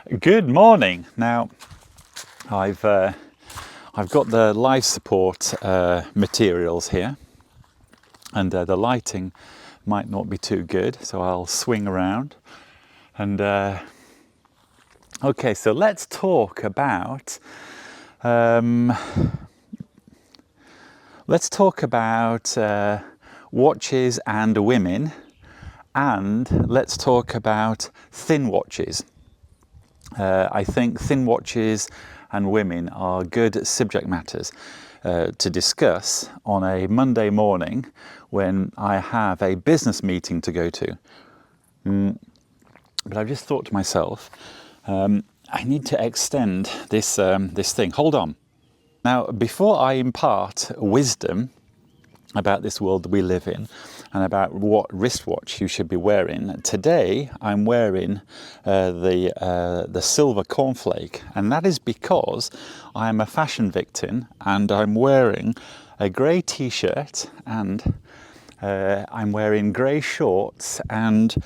Good morning. Now, I've got the life support materials here, and the lighting might not be too good, so I'll swing around. And okay, so let's talk about watches and women, and let's talk about thin watches. I think thin watches and women are good subject matters to discuss on a Monday morning when I have a business meeting to go to. But I've just thought to myself, I need to extend this thing. Hold on. Now, before I impart wisdom about this world that we live in and about what wristwatch you should be wearing, today I'm wearing the silver cornflake, and that is because I am a fashion victim and I'm wearing a grey t-shirt and I'm wearing grey shorts and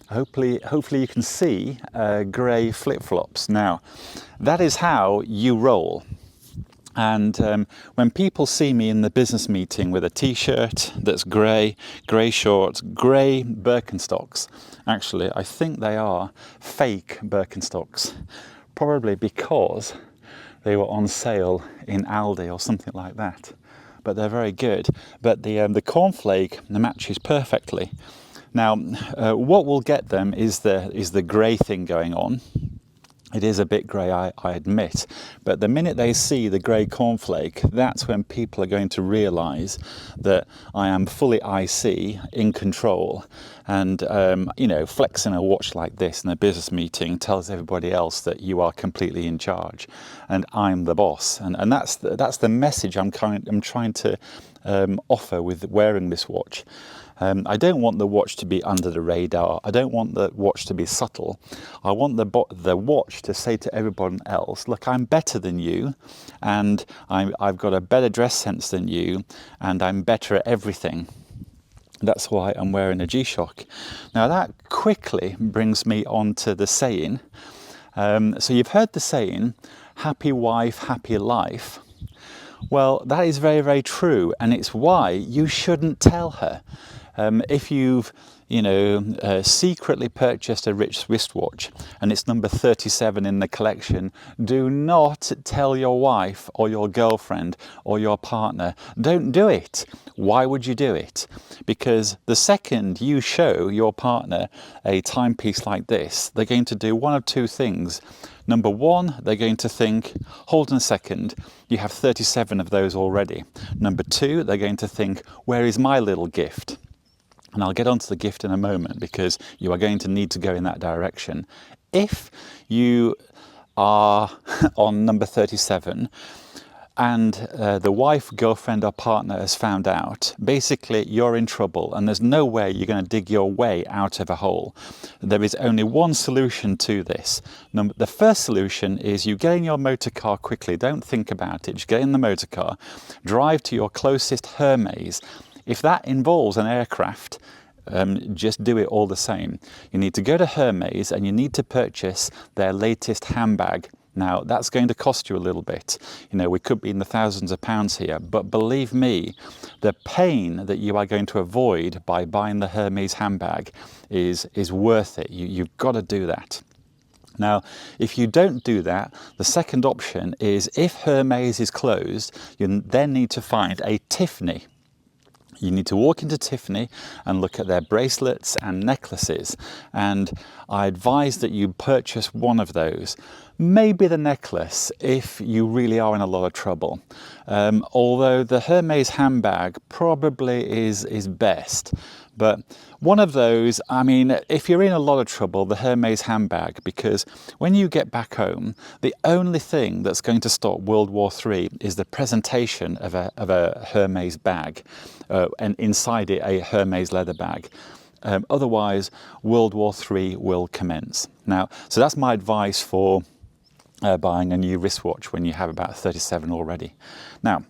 hopefully you can see grey flip-flops. Now, that is how you roll. And when people see me in the business meeting with a t-shirt that's grey, grey shorts, grey Birkenstocks, actually I think they are fake Birkenstocks, probably because they were on sale in Aldi or something like that. But they're very good. But the cornflake matches perfectly. Now, what will get them is the grey thing going on. It is a bit grey, I admit, but the minute they see the grey cornflake, that's when people are going to realise that I am fully IC, in control, and flexing a watch like this in a business meeting tells everybody else that you are completely in charge, and I'm the boss, and that's the message I'm trying to offer with wearing this watch. I don't want the watch to be under the radar. I don't want the watch to be subtle. I want the watch to say to everyone else, look, I'm better than you, and I've got a better dress sense than you, and I'm better at everything. That's why I'm wearing a G-Shock. Now that quickly brings me on to the saying. So you've heard the saying, happy wife, happy life. Well, that is very, very true, and it's why you shouldn't tell her. If you've, secretly purchased a rich wristwatch and it's number 37 in the collection, do not tell your wife or your girlfriend or your partner. Don't do it. Why would you do it? Because the second you show your partner a timepiece like this, they're going to do one of two things. Number one, they're going to think, hold on a second, you have 37 of those already. Number two, they're going to think, where is my little gift? And I'll get onto the gift in a moment because you are going to need to go in that direction. If you are on number 37 and the wife, girlfriend or partner has found out, basically you're in trouble and there's no way you're going to dig your way out of a hole. There is only one solution to this. The first solution is you get in your motor car quickly. Don't think about it. Just get in the motor car, drive to your closest Hermes. If that involves an aircraft, just do it all the same. You need to go to Hermes and you need to purchase their latest handbag. Now, that's going to cost you a little bit. We could be in the thousands of pounds here, but believe me, the pain that you are going to avoid by buying the Hermes handbag is worth it. You've got to do that. Now, if you don't do that, the second option is if Hermes is closed, you then need to find a Tiffany. You need to walk into Tiffany and look at their bracelets and necklaces, and I advise that you purchase one of those. Maybe the necklace if you really are in a lot of trouble. Although the Hermes handbag probably is best. But one of those, if you're in a lot of trouble, the Hermes handbag, because when you get back home, the only thing that's going to stop World War III is the presentation of a Hermes bag, and inside it a Hermes leather bag. Otherwise, World War III will commence. Now, so that's my advice for buying a new wristwatch when you have about 37 already. Now,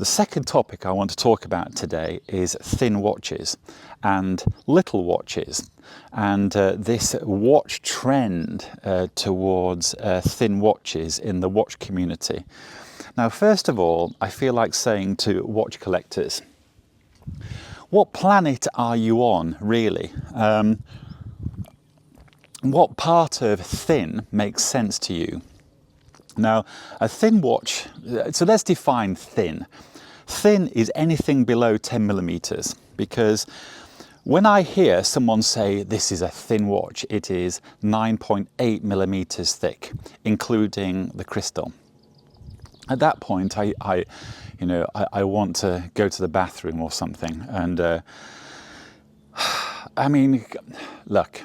The second topic I want to talk about today is thin watches and little watches, and this watch trend towards thin watches in the watch community. Now, first of all, I feel like saying to watch collectors, what planet are you on, really? What part of thin makes sense to you? Now, a thin watch, so let's define thin. Thin is anything below 10 millimeters, because when I hear someone say this is a thin watch, it is 9.8 millimeters thick, including the crystal. At that point, I want to go to the bathroom or something. And I mean, look,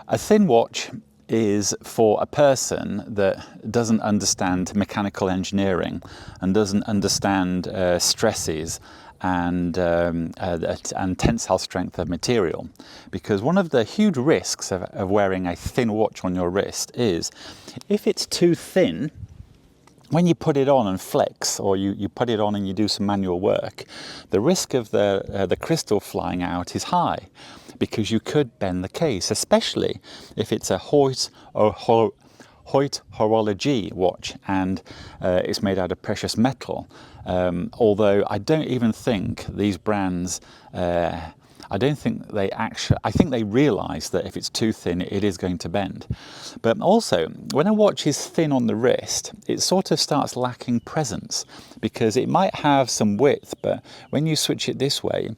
a thin watch is for a person that doesn't understand mechanical engineering and doesn't understand stresses and tensile strength of material. Because one of the huge risks of wearing a thin watch on your wrist is if it's too thin, when you put it on and flex, or you put it on and you do some manual work, the risk of the crystal flying out is high, because you could bend the case, especially if it's a Hoyt horology watch and it's made out of precious metal. Although I don't even think these brands, I think they realise that if it's too thin, it is going to bend. But also, when a watch is thin on the wrist, it sort of starts lacking presence, because it might have some width, but when you switch it this way,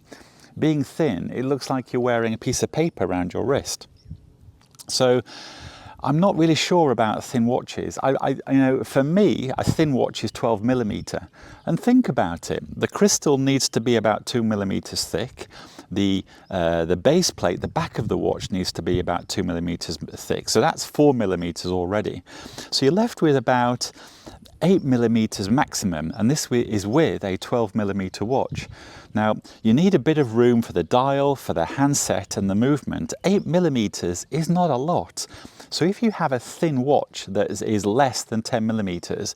being thin, it looks like you're wearing a piece of paper around your wrist. So I'm not really sure about thin watches. For me, a thin watch is 12 millimeter. And think about it. The crystal needs to be about 2 millimeters thick. The base plate, the back of the watch, needs to be about 2 millimeters thick. So that's 4 millimeters already. So you're left with about 8 millimeters maximum, and this is with a 12 millimeter watch. Now, you need a bit of room for the dial, for the handset and the movement. 8 millimeters is not a lot. So if you have a thin watch that is less than 10 millimeters,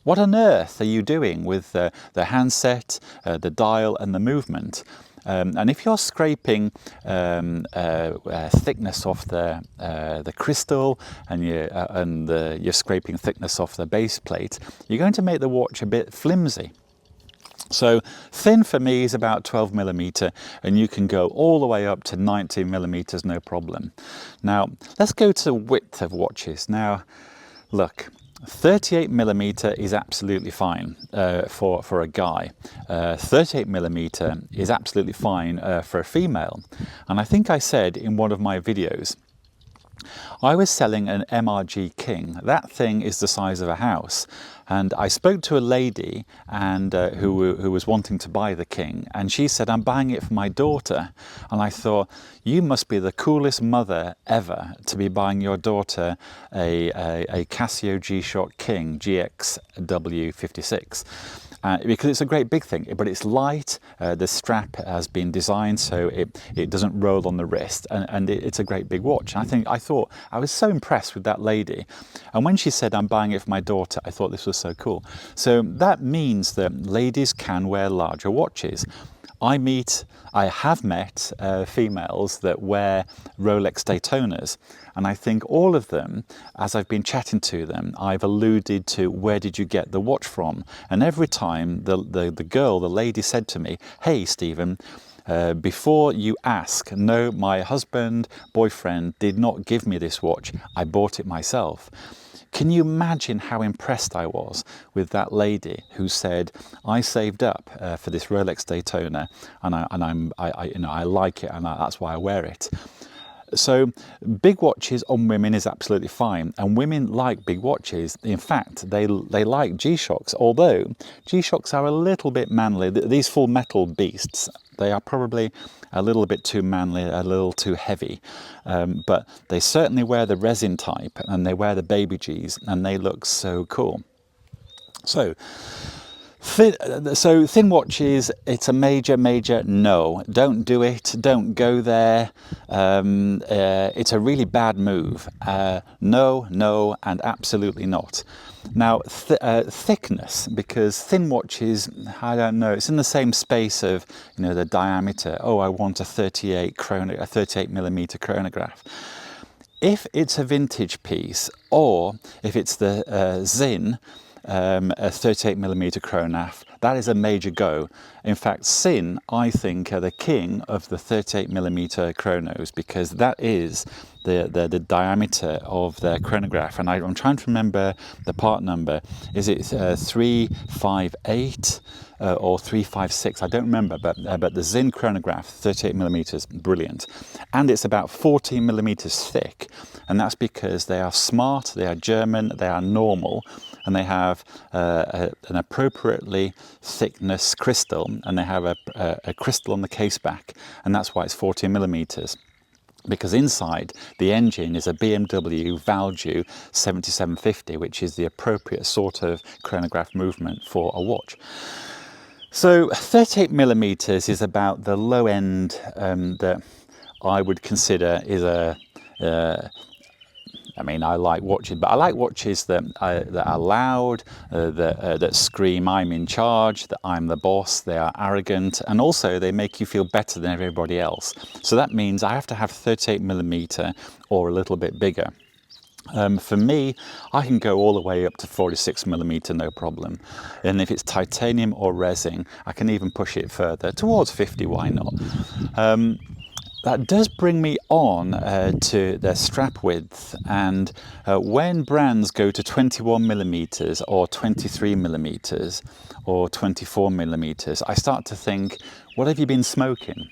what on earth are you doing with the handset, the dial and the movement? And if you're scraping thickness off the crystal and you're scraping thickness off the base plate, you're going to make the watch a bit flimsy. So thin for me is about 12 millimeter, and you can go all the way up to 90 millimeters, no problem. Now, let's go to width of watches. Now, look, 38 millimeter is absolutely fine for a guy. 38 millimeter is absolutely fine for a female. And I think I said in one of my videos, I was selling an MRG King. That thing is the size of a house. And I spoke to a lady and who was wanting to buy the King, and she said, I'm buying it for my daughter. And I thought, you must be the coolest mother ever to be buying your daughter a Casio G-Shock King GXW56. Because it's a great big thing, but it's light, the strap has been designed so it doesn't roll on the wrist, and it's a great big watch. And I thought, I was so impressed with that lady. And when she said, I'm buying it for my daughter, I thought this was so cool. So that means that ladies can wear larger watches. I have met females that wear Rolex Daytonas, and I think all of them, as I've been chatting to them, I've alluded to, where did you get the watch from? And every time the lady said to me, hey Stephen, before you ask, no, my husband, boyfriend did not give me this watch, I bought it myself. Can you imagine how impressed I was with that lady who said, I saved up for this Rolex Daytona, and I like it, and that's why I wear it. So big watches on women is absolutely fine, and women like big watches. In fact, they like G-Shocks, although G-Shocks are a little bit manly. These full metal beasts, they are probably a little bit too manly, a little too heavy, but they certainly wear the resin type, and they wear the baby Gs, and they look so cool. So So thin watches, it's a major no. Don't do it. Don't go there. It's a really bad move. No, and absolutely not. Now, thickness, because thin watches, I don't know, it's in the same space of, you know, the diameter. Oh, I want a 38 millimeter chronograph. If it's a vintage piece, or if it's the Sinn, a 38 millimeter chronograph, that is a major go. In fact, Sinn, I think, are the king of the 38 millimeter chronos, because that is the diameter of the chronograph. And I'm trying to remember the part number. Is it 358 or 356? I don't remember, but the Sinn chronograph, 38 millimeters, brilliant. And it's about 14 millimeters thick. And that's because they are smart, they are German, they are normal, and they have an appropriately thickness crystal, and they have a crystal on the case back, and that's why it's 14 millimeters. Because inside the engine is a BMW Value 7750, which is the appropriate sort of chronograph movement for a watch. So 38 millimeters is about the low end that I would consider is I mean, I like watches, but I like watches that are loud, that scream, I'm in charge, that I'm the boss, they are arrogant, and also they make you feel better than everybody else. So that means I have to have 38 millimeter or a little bit bigger. For me, I can go all the way up to 46 millimeter, no problem. And if it's titanium or resin, I can even push it further towards 50, why not? That does bring me on to their strap width, and when brands go to 21 millimeters or 23 millimeters or 24 millimeters, I start to think, what have you been smoking?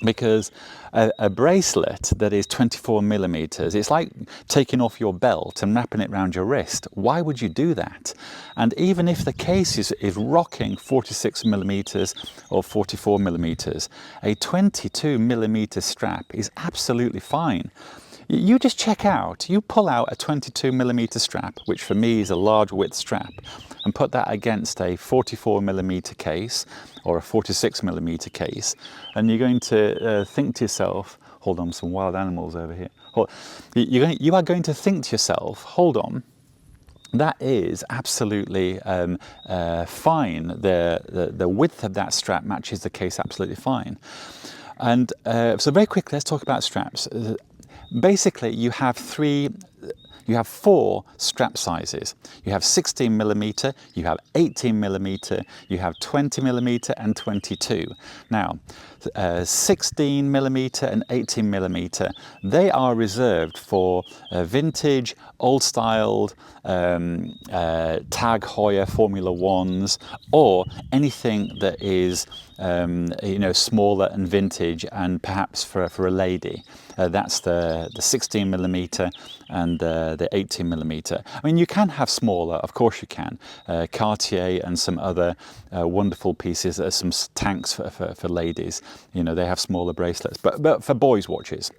Because a bracelet that is 24 millimeters, it's like taking off your belt and wrapping it around your wrist. Why would you do that? And even if the case is rocking 46 millimeters or 44 millimeters, a 22 millimeter strap is absolutely fine. You just check out, you pull out a 22 millimeter strap, which for me is a large width strap, and put that against a 44 millimeter case or a 46 millimeter case, and you're going to think to yourself, hold on, some wild animals over here. You are going to think to yourself, hold on, that is absolutely fine. The width of that strap matches the case absolutely fine. And so very quickly, let's talk about straps. Basically, you have four strap sizes. You have 16 millimeter, you have 18 millimeter, you have 20 millimeter and 22. Now, 16 millimeter and 18 millimeter, they are reserved for vintage, old styled, Tag Heuer Formula Ones, or anything that is smaller and vintage, and perhaps for a lady. That's the 16 millimeter and the 18 millimeter. I mean, you can have smaller, of course you can. Cartier and some other wonderful pieces, some tanks for ladies. You know, they have smaller bracelets, but for boys' watches.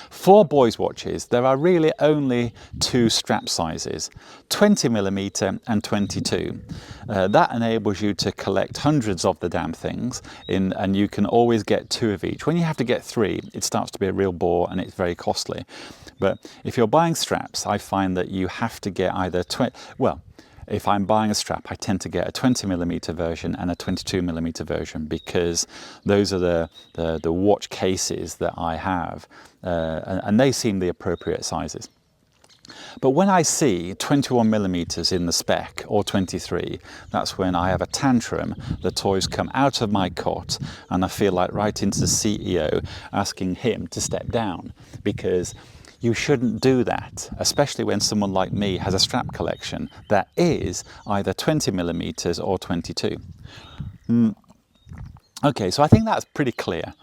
For boys' watches, there are really only two strap sizes, 20 millimeter and 22. That enables you to collect hundreds of the damn things, and you can always get two of each. When you have to get three, it starts to be a real bore and it's very costly. But if you're buying straps, I find that you have to get either if I'm buying a strap, I tend to get a 20 millimeter version and a 22 millimeter version, because those are the watch cases that I have, and they seem the appropriate sizes. But when I see 21 millimeters in the spec, or 23, that's when I have a tantrum. The toys come out of my cot, and I feel like writing to the CEO asking him to step down, because you shouldn't do that, especially when someone like me has a strap collection that is either 20 millimeters or 22. Okay, so I think that's pretty clear.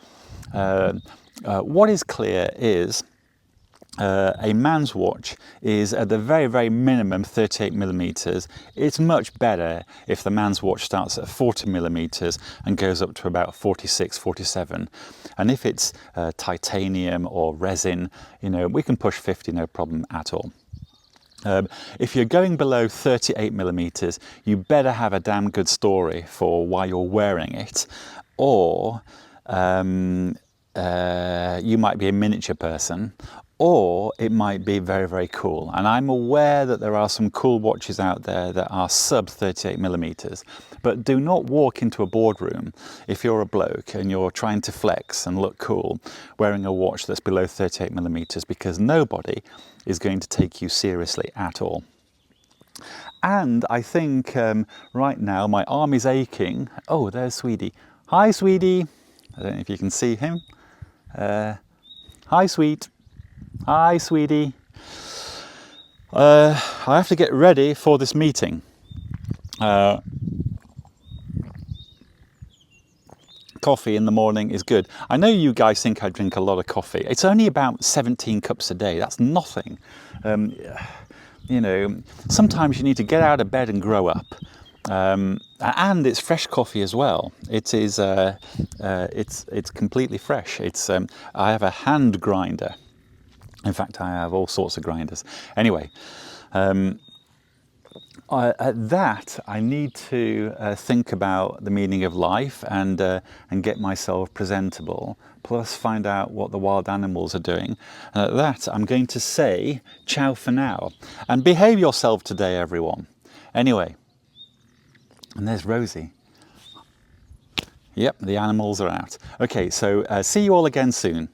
What is clear is a man's watch is at the very, very minimum 38 millimeters. It's much better if the man's watch starts at 40 millimeters and goes up to about 46, 47. And if it's titanium or resin, we can push 50, no problem at all. If you're going below 38 millimeters, you better have a damn good story for why you're wearing it, or you might be a miniature person, or it might be very, very cool. And I'm aware that there are some cool watches out there that are sub 38 millimeters, but do not walk into a boardroom if you're a bloke and you're trying to flex and look cool wearing a watch that's below 38 millimeters, because nobody is going to take you seriously at all. And I think right now my arm is aching. Oh, there's Sweetie. Hi, Sweetie. I don't know if you can see him. Hi, sweet. Hi, Sweetie. I have to get ready for this meeting. Coffee in the morning is good. I know you guys think I drink a lot of coffee. It's only about 17 cups a day. That's nothing. You know, sometimes you need to get out of bed and grow up. And it's fresh coffee as well. It is. It's completely fresh. It's. I have a hand grinder. In fact, I have all sorts of grinders. Anyway. At that, I need to think about the meaning of life and get myself presentable, plus find out what the wild animals are doing. And at that, I'm going to say ciao for now. And behave yourself today, everyone. Anyway, and there's Rosie. Yep, the animals are out. Okay, so see you all again soon.